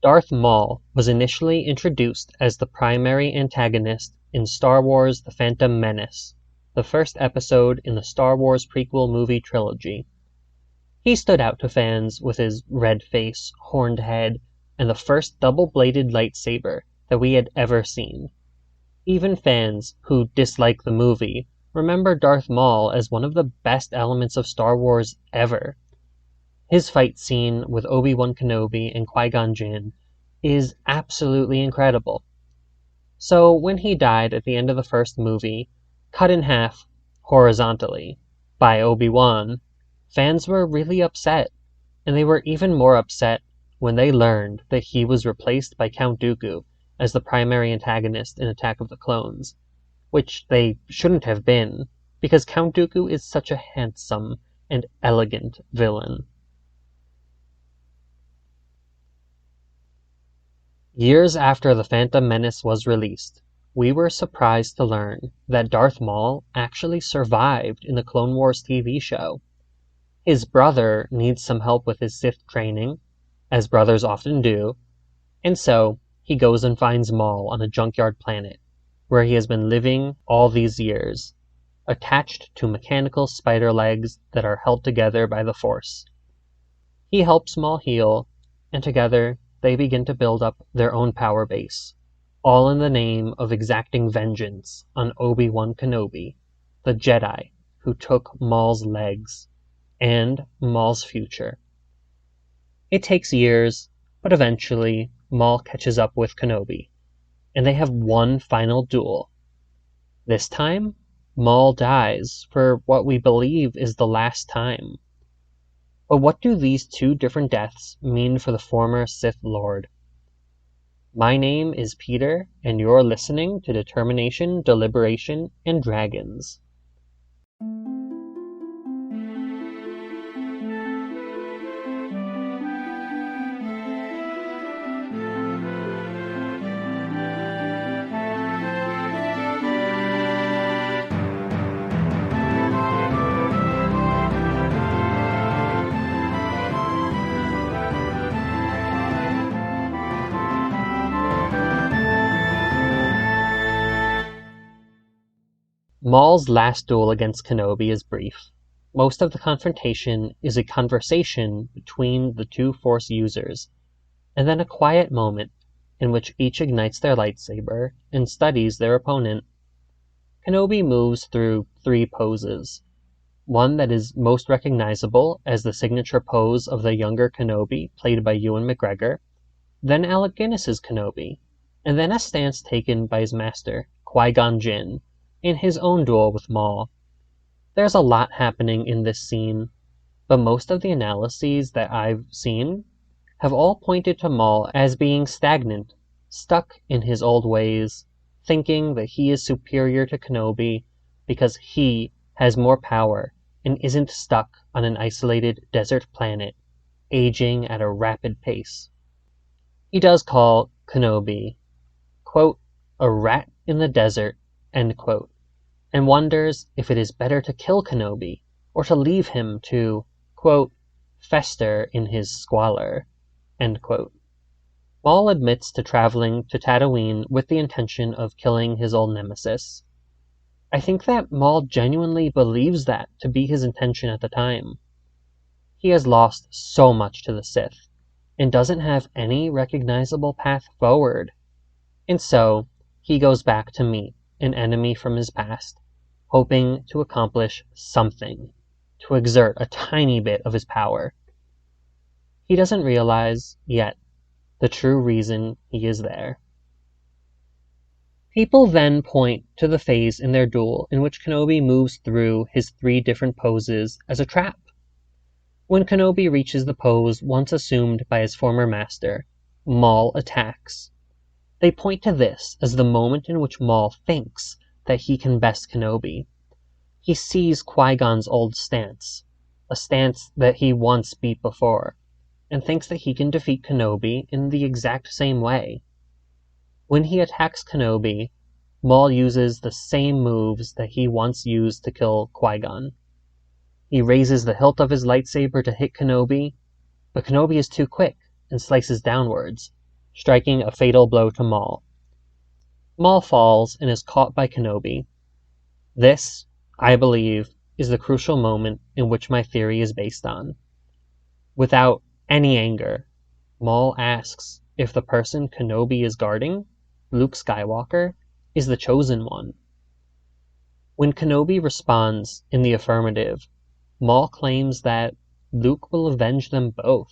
Darth Maul was initially introduced as the primary antagonist in Star Wars The Phantom Menace, the first episode in the Star Wars prequel movie trilogy. He stood out to fans with his red face, horned head, and the first double-bladed lightsaber that we had ever seen. Even fans who dislike the movie remember Darth Maul as one of the best elements of Star Wars ever. His fight scene with Obi-Wan Kenobi and Qui-Gon Jinn is absolutely incredible. So when he died at the end of the first movie, cut in half, horizontally, by Obi-Wan, fans were really upset, and they were even more upset when they learned that he was replaced by Count Dooku as the primary antagonist in Attack of the Clones, which they shouldn't have been, because Count Dooku is such a handsome and elegant villain. Years after The Phantom Menace was released, we were surprised to learn that Darth Maul actually survived in the Clone Wars TV show. His brother needs some help with his Sith training, as brothers often do, and so he goes and finds Maul on a junkyard planet, where he has been living all these years, attached to mechanical spider legs that are held together by the Force. He helps Maul heal, and together they begin to build up their own power base, all in the name of exacting vengeance on Obi-Wan Kenobi, the Jedi who took Maul's legs, and Maul's future. It takes years, but eventually Maul catches up with Kenobi, and they have one final duel. This time, Maul dies for what we believe is the last time. But what do these two different deaths mean for the former Sith Lord? My name is Peter, and you're listening to Determination, Deliberation, and Dragons. Maul's last duel against Kenobi is brief. Most of the confrontation is a conversation between the two Force users, and then a quiet moment in which each ignites their lightsaber and studies their opponent. Kenobi moves through 3 poses. One that is most recognizable as the signature pose of the younger Kenobi, played by Ewan McGregor, then Alec Guinness's Kenobi, and then a stance taken by his master, Qui-Gon Jinn, in his own duel with Maul. There's a lot happening in this scene, but most of the analyses that I've seen have all pointed to Maul as being stagnant, stuck in his old ways, thinking that he is superior to Kenobi because he has more power and isn't stuck on an isolated desert planet, aging at a rapid pace. He does call Kenobi, quote, a rat in the desert, end quote, and wonders if it is better to kill Kenobi or to leave him to, quote, fester in his squalor, end quote. Maul admits to traveling to Tatooine with the intention of killing his old nemesis. I think that Maul genuinely believes that to be his intention at the time. He has lost so much to the Sith, and doesn't have any recognizable path forward. And so, he goes back to meet an enemy from his past, hoping to accomplish something, to exert a tiny bit of his power. He doesn't realize, yet, the true reason he is there. People then point to the phase in their duel in which Kenobi moves through his 3 different poses as a trap. When Kenobi reaches the pose once assumed by his former master, Maul attacks. They point to this as the moment in which Maul thinks that he can best Kenobi. He sees Qui-Gon's old stance, a stance that he once beat before, and thinks that he can defeat Kenobi in the exact same way. When he attacks Kenobi, Maul uses the same moves that he once used to kill Qui-Gon. He raises the hilt of his lightsaber to hit Kenobi, but Kenobi is too quick and slices downwards, striking a fatal blow to Maul. Maul falls and is caught by Kenobi. This, I believe, is the crucial moment in which my theory is based on. Without any anger, Maul asks if the person Kenobi is guarding, Luke Skywalker, is the chosen one. When Kenobi responds in the affirmative, Maul claims that Luke will avenge them both.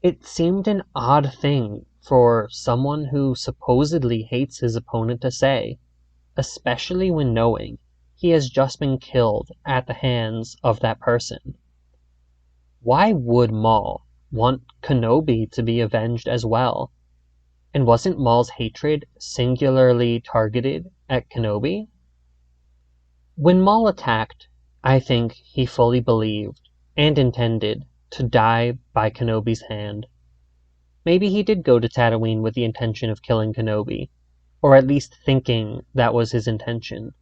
It seemed an odd thing for someone who supposedly hates his opponent to say, especially when knowing he has just been killed at the hands of that person. Why would Maul want Kenobi to be avenged as well? And wasn't Maul's hatred singularly targeted at Kenobi? When Maul attacked, I think he fully believed and intended to die by Kenobi's hand. Maybe he did go to Tatooine with the intention of killing Kenobi, or at least thinking that was his intention.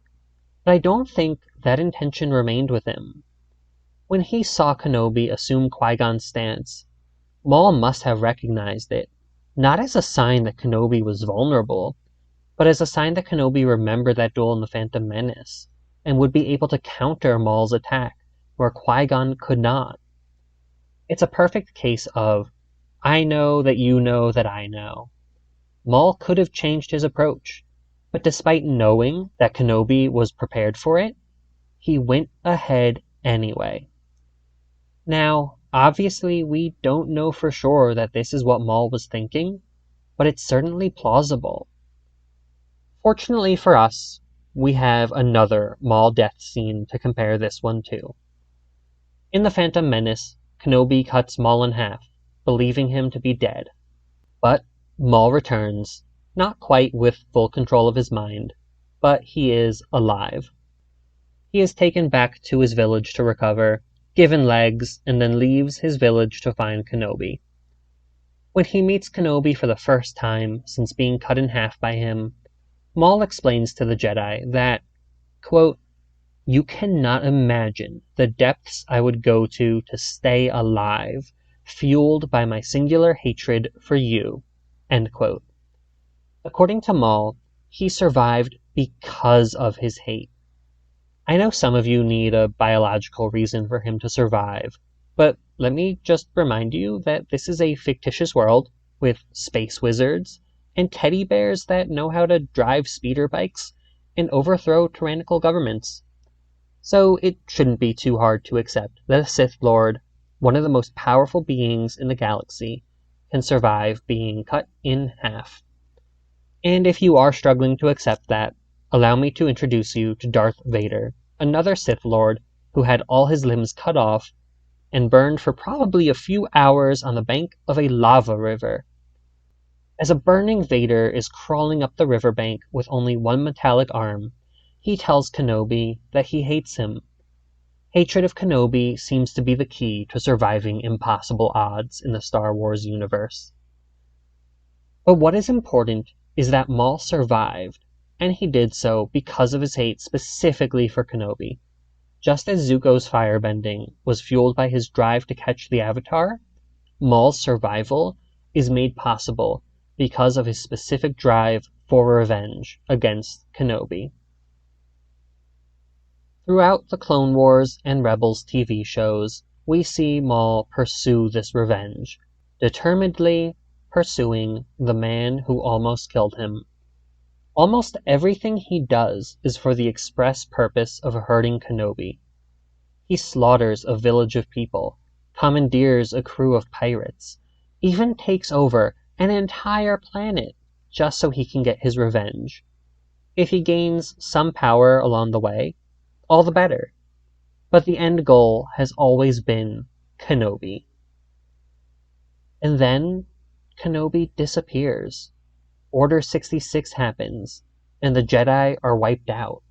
But I don't think that intention remained with him. When he saw Kenobi assume Qui-Gon's stance, Maul must have recognized it, not as a sign that Kenobi was vulnerable, but as a sign that Kenobi remembered that duel in the Phantom Menace, and would be able to counter Maul's attack where Qui-Gon could not. It's a perfect case of, I know that you know that I know. Maul could have changed his approach, but despite knowing that Kenobi was prepared for it, he went ahead anyway. Now, obviously we don't know for sure that this is what Maul was thinking, but it's certainly plausible. Fortunately for us, we have another Maul death scene to compare this one to. In the Phantom Menace, Kenobi cuts Maul in half, believing him to be dead. But Maul returns, not quite with full control of his mind, but he is alive. He is taken back to his village to recover, given legs, and then leaves his village to find Kenobi. When he meets Kenobi for the first time since being cut in half by him, Maul explains to the Jedi that, quote, "You cannot imagine the depths I would go to stay alive, fueled by my singular hatred for you." End quote. According to Maul, he survived because of his hate. I know some of you need a biological reason for him to survive, but let me just remind you that this is a fictitious world with space wizards and teddy bears that know how to drive speeder bikes and overthrow tyrannical governments. So it shouldn't be too hard to accept that a Sith Lord, one of the most powerful beings in the galaxy, can survive being cut in half. And if you are struggling to accept that, allow me to introduce you to Darth Vader, another Sith Lord who had all his limbs cut off and burned for probably a few hours on the bank of a lava river. As a burning Vader is crawling up the riverbank with only one metallic arm, he tells Kenobi that he hates him. Hatred of Kenobi seems to be the key to surviving impossible odds in the Star Wars universe. But what is important is that Maul survived, and he did so because of his hate specifically for Kenobi. Just as Zuko's firebending was fueled by his drive to catch the Avatar, Maul's survival is made possible because of his specific drive for revenge against Kenobi. Throughout the Clone Wars and Rebels TV shows, we see Maul pursue this revenge, determinedly pursuing the man who almost killed him. Almost everything he does is for the express purpose of hurting Kenobi. He slaughters a village of people, commandeers a crew of pirates, even takes over an entire planet just so he can get his revenge. If he gains some power along the way, all the better. But the end goal has always been Kenobi. And then Kenobi disappears. Order 66 happens, and the Jedi are wiped out.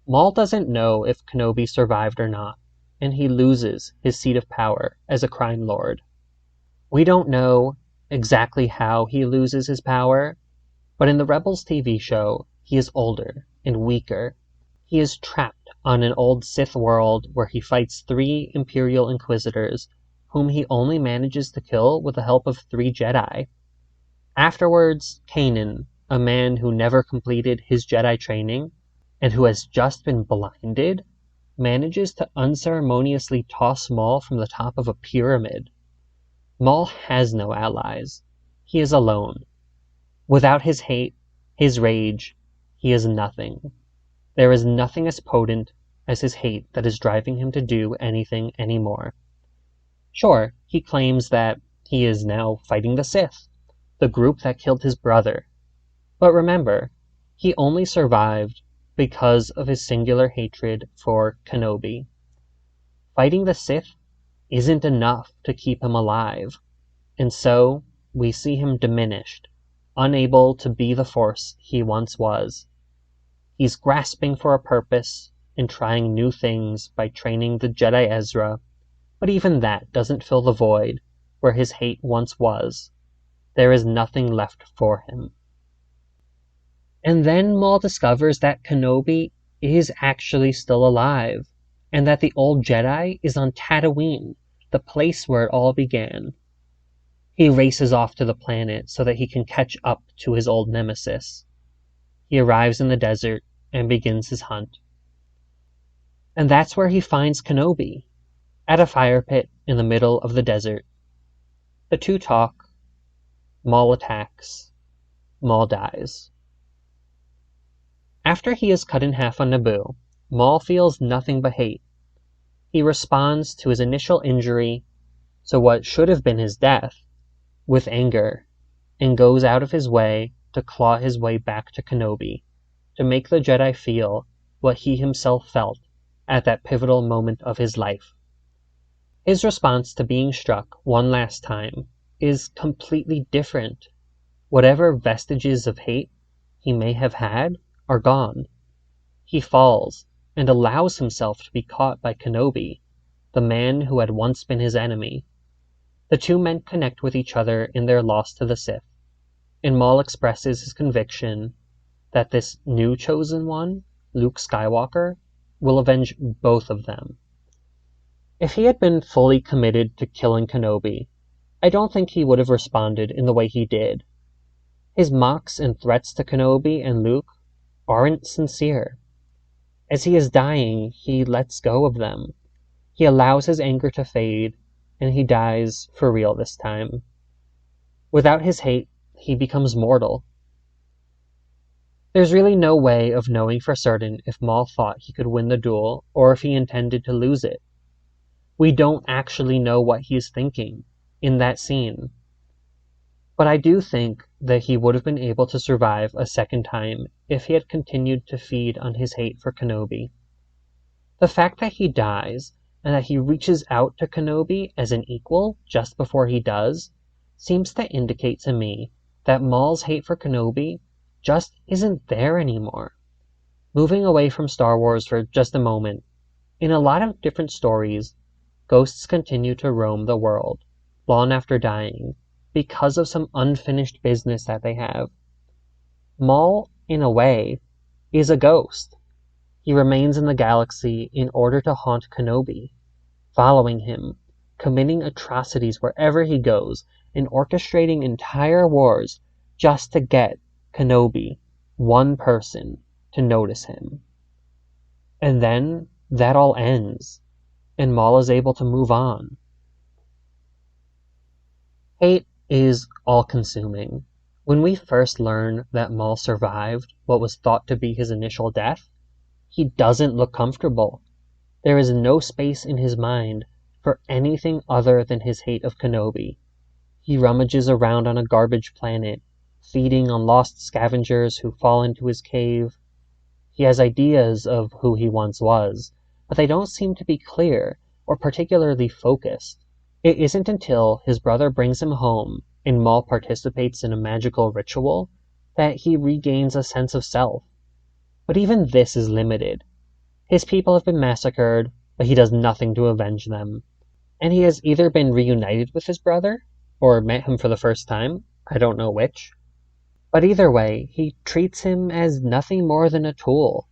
Maul doesn't know if Kenobi survived or not, and he loses his seat of power as a crime lord. We don't know exactly how he loses his power, but in the Rebels TV show, he is older and weaker. He is trapped on an old Sith world where he fights 3 Imperial Inquisitors, whom he only manages to kill with the help of 3 Jedi. Afterwards, Kanan, a man who never completed his Jedi training and who has just been blinded, manages to unceremoniously toss Maul from the top of a pyramid. Maul has no allies. He is alone. Without his hate, his rage, he is nothing. There is nothing as potent as his hate that is driving him to do anything anymore. Sure, he claims that he is now fighting the Sith, the group that killed his brother. But remember, he only survived because of his singular hatred for Kenobi. Fighting the Sith isn't enough to keep him alive, and so we see him diminished, unable to be the Force he once was. He's grasping for a purpose and trying new things by training the Jedi Ezra, but even that doesn't fill the void where his hate once was. There is nothing left for him. And then Maul discovers that Kenobi is actually still alive, and that the old Jedi is on Tatooine, the place where it all began. He races off to the planet so that he can catch up to his old nemesis. He arrives in the desert and begins his hunt. And that's where he finds Kenobi, at a fire pit in the middle of the desert. The two talk. Maul attacks. Maul dies. After he is cut in half on Naboo, Maul feels nothing but hate. He responds to his initial injury, to what should have been his death, with anger, and goes out of his way to claw his way back to Kenobi, to make the Jedi feel what he himself felt at that pivotal moment of his life. His response to being struck one last time is completely different. Whatever vestiges of hate he may have had are gone. He falls and allows himself to be caught by Kenobi, the man who had once been his enemy. The two men connect with each other in their loss to the Sith, and Maul expresses his conviction that this new chosen one, Luke Skywalker, will avenge both of them. If he had been fully committed to killing Kenobi, I don't think he would have responded in the way he did. His mocks and threats to Kenobi and Luke aren't sincere. As he is dying, he lets go of them. He allows his anger to fade, and he dies for real this time. Without his hate, he becomes mortal. There's really no way of knowing for certain if Maul thought he could win the duel or if he intended to lose it. We don't actually know what he is thinking in that scene. But I do think that he would have been able to survive a second time if he had continued to feed on his hate for Kenobi. The fact that he dies, and that he reaches out to Kenobi as an equal just before he does, seems to indicate to me that Maul's hate for Kenobi just isn't there anymore. Moving away from Star Wars for just a moment, in a lot of different stories, ghosts continue to roam the world, long after dying, because of some unfinished business that they have. Maul, in a way, is a ghost. He remains in the galaxy in order to haunt Kenobi, following him, committing atrocities wherever he goes, and orchestrating entire wars just to get Kenobi, one person, to notice him. And then that all ends, and Maul is able to move on. Hate is all-consuming. When we first learn that Maul survived what was thought to be his initial death, he doesn't look comfortable. There is no space in his mind for anything other than his hate of Kenobi. He rummages around on a garbage planet, feeding on lost scavengers who fall into his cave. He has ideas of who he once was, but they don't seem to be clear or particularly focused. It isn't until his brother brings him home and Maul participates in a magical ritual that he regains a sense of self. But even this is limited. His people have been massacred, but he does nothing to avenge them. And he has either been reunited with his brother, or met him for the first time, I don't know which. But either way, he treats him as nothing more than a tool.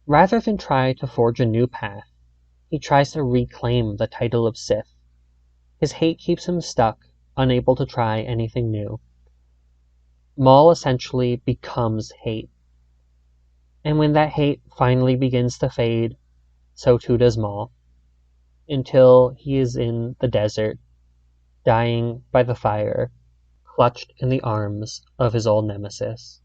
Rather than try to forge a new path, he tries to reclaim the title of Sith. His hate keeps him stuck, unable to try anything new. Maul essentially becomes hate. And when that hate finally begins to fade, so too does Maul, until he is in the desert, dying by the fire, clutched in the arms of his old nemesis.